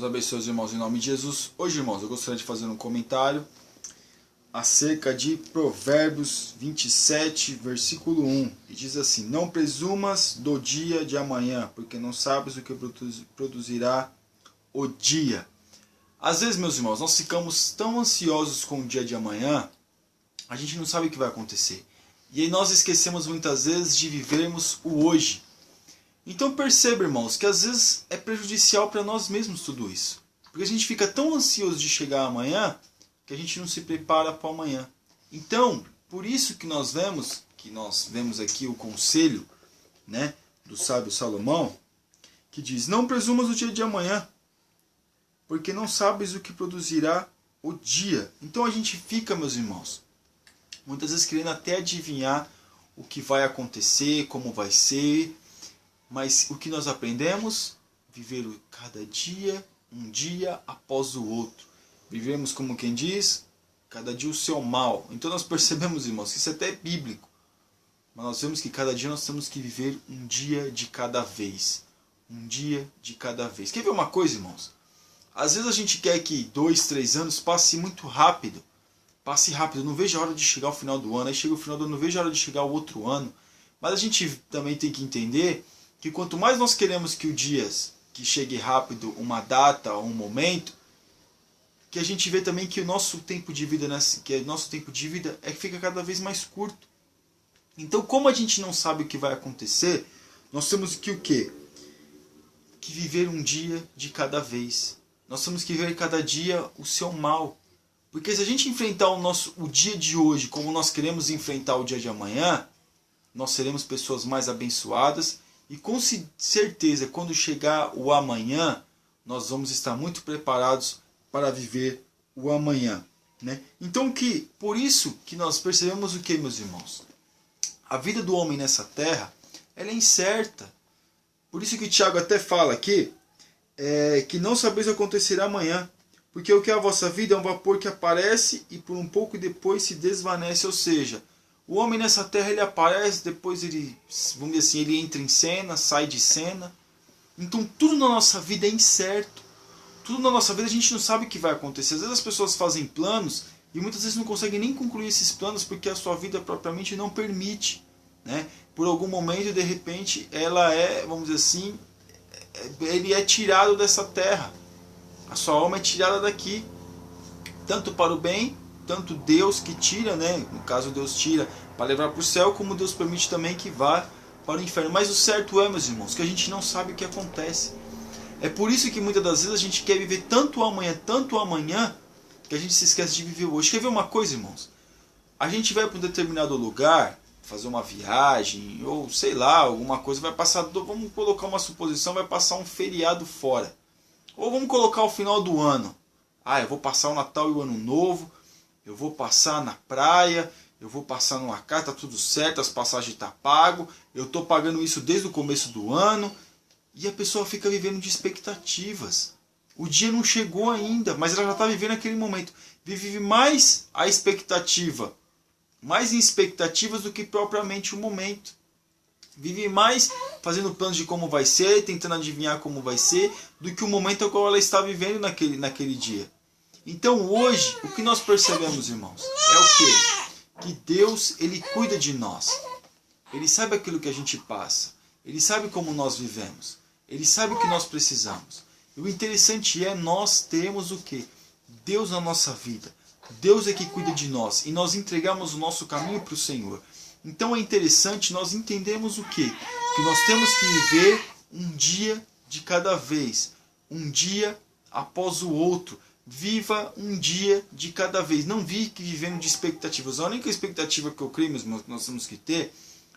Deus abençoe os irmãos em nome de Jesus. Hoje, irmãos, eu gostaria de fazer um comentário acerca de Provérbios 27, versículo 1. E diz assim: Não presumas do dia de amanhã, porque não sabes o que produzirá o dia. Às vezes, meus irmãos, nós ficamos tão ansiosos com o dia de amanhã, a gente não sabe o que vai acontecer. E aí nós esquecemos muitas vezes de vivermos o hoje. Então perceba, irmãos, que às vezes é prejudicial para nós mesmos tudo isso. Porque a gente fica tão ansioso de chegar amanhã que a gente não se prepara para o amanhã. Então, por isso que nós vemos aqui o conselho, né, do sábio Salomão, que diz: não presumas o dia de amanhã, porque não sabes o que produzirá o dia. Então a gente fica, meus irmãos, muitas vezes querendo até adivinhar o que vai acontecer, como vai ser. Mas o que nós aprendemos? Viver cada dia, um dia após o outro. Vivemos, como quem diz, cada dia o seu mal. Então nós percebemos, irmãos, que isso até é bíblico. Mas nós vemos que cada dia nós temos que viver um dia de cada vez. Um dia de cada vez. Quer ver uma coisa, irmãos? Às vezes a gente quer que 2, 3 anos passe muito rápido. Passe rápido. Eu não vejo a hora de chegar ao final do ano. Aí chega o final do ano, não vejo a hora de chegar o outro ano. Mas a gente também tem que entender que quanto mais nós queremos que o dia que chegue rápido, uma data ou um momento, que a gente vê também que o nosso tempo de vida, fica cada vez mais curto. Então, como a gente não sabe o que vai acontecer, nós temos que o quê? Que viver um dia de cada vez. Nós temos que viver cada dia o seu mal. Porque se a gente enfrentar o dia de hoje como nós queremos enfrentar o dia de amanhã, nós seremos pessoas mais abençoadas. E com certeza, quando chegar o amanhã, nós vamos estar muito preparados para viver o amanhã, né? Então, por isso que nós percebemos o que, meus irmãos? A vida do homem nessa terra, ela é incerta. Por isso que o Tiago até fala aqui, que não sabeis o que acontecerá amanhã. Porque o que é a vossa vida é um vapor que aparece e por um pouco depois se desvanece. Ou seja, o homem nessa terra, ele aparece, depois ele, vamos dizer assim, ele entra em cena, sai de cena. Então tudo na nossa vida é incerto. Tudo na nossa vida a gente não sabe o que vai acontecer. Às vezes as pessoas fazem planos e muitas vezes não conseguem nem concluir esses planos porque a sua vida propriamente não permite, né? Por algum momento, de repente, ela vamos dizer assim, ele é tirado dessa terra. A sua alma é tirada daqui. Tanto para o bem, tanto Deus que tira, né? No caso Deus tira para levar para o céu, como Deus permite também que vá para o inferno. Mas o certo é, meus irmãos, que a gente não sabe o que acontece. É por isso que muitas das vezes a gente quer viver tanto amanhã, que a gente se esquece de viver hoje. Quer ver uma coisa, irmãos? A gente vai para um determinado lugar, fazer uma viagem, ou sei lá, alguma coisa, vai passar, vamos colocar uma suposição, vai passar um feriado fora. Ou vamos colocar o final do ano. Eu vou passar o Natal e o Ano Novo, eu vou passar na praia, eu vou passar numa casa, tá tudo certo, as passagens tá pago, eu tô pagando isso desde o começo do ano. E a pessoa fica vivendo de expectativas. O dia não chegou ainda, mas ela já está vivendo aquele momento. Vive mais a expectativa, mais em expectativas do que propriamente o momento. Vive mais fazendo planos de como vai ser, tentando adivinhar como vai ser, do que o momento ao qual ela está vivendo naquele dia. Então hoje, o que nós percebemos, irmãos, é o quê? Que Deus, Ele cuida de nós. Ele sabe aquilo que a gente passa. Ele sabe como nós vivemos. Ele sabe o que nós precisamos. E o interessante é nós termos o quê? Deus na nossa vida. Deus é que cuida de nós. E nós entregamos o nosso caminho para o Senhor. Então é interessante nós entendermos o quê? Que nós temos que viver um dia de cada vez. Um dia após o outro. Viva um dia de cada vez. Não fique vivendo de expectativas. A única expectativa que eu creio, meus irmãos, que nós temos que ter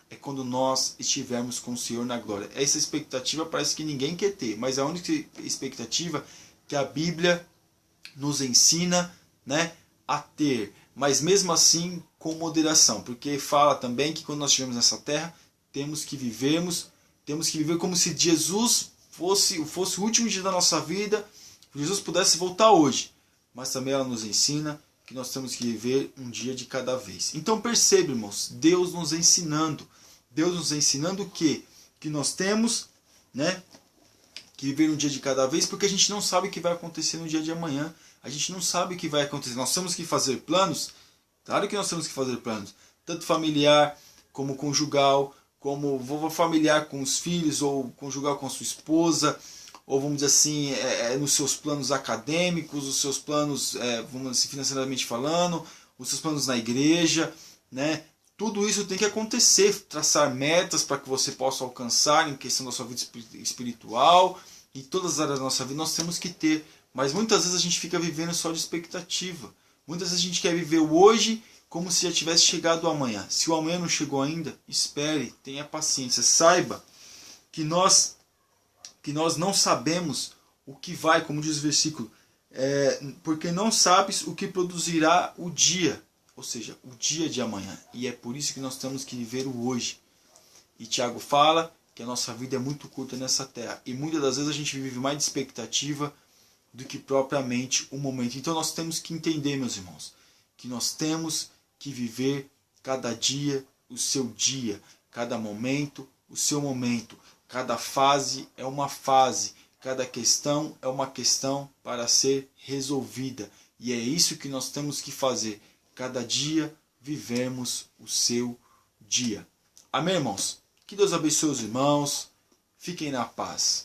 é quando nós estivermos com o Senhor na glória. Essa expectativa parece que ninguém quer ter, mas é a única expectativa que a Bíblia nos ensina, né, a ter. Mas mesmo assim, com moderação, porque fala também que quando nós estivermos nessa terra, temos que viver como se Jesus fosse o último dia da nossa vida, Jesus pudesse voltar hoje. Mas também ela nos ensina que nós temos que viver um dia de cada vez. Então perceba, irmãos, Deus nos ensinando o quê? Que nós temos, né, que viver um dia de cada vez, porque a gente não sabe o que vai acontecer no dia de amanhã. A gente não sabe o que vai acontecer. Nós temos que fazer planos. Claro que nós temos que fazer planos. Tanto familiar, como conjugal, como familiar com os filhos, ou conjugal com a sua esposa, ou vamos dizer assim, nos seus planos acadêmicos, os seus planos, vamos dizer assim, financeiramente falando, os seus planos na igreja, né? Tudo isso tem que acontecer, traçar metas para que você possa alcançar em questão da sua vida espiritual, e todas as áreas da nossa vida nós temos que ter. Mas muitas vezes a gente fica vivendo só de expectativa. Muitas vezes a gente quer viver o hoje como se já tivesse chegado o amanhã. Se o amanhã não chegou ainda, espere, tenha paciência. Saiba que nós não sabemos o que vai, como diz o versículo, porque não sabes o que produzirá o dia. Ou seja, o dia de amanhã. E é por isso que nós temos que viver o hoje. E Tiago fala que a nossa vida é muito curta nessa terra. E muitas das vezes a gente vive mais de expectativa do que propriamente o momento. Então nós temos que entender, meus irmãos, que nós temos que viver cada dia o seu dia. Cada momento o seu momento. Cada fase é uma fase. Cada questão é uma questão para ser resolvida. E é isso que nós temos que fazer. Cada dia vivemos o seu dia. Amém, irmãos? Que Deus abençoe os irmãos. Fiquem na paz.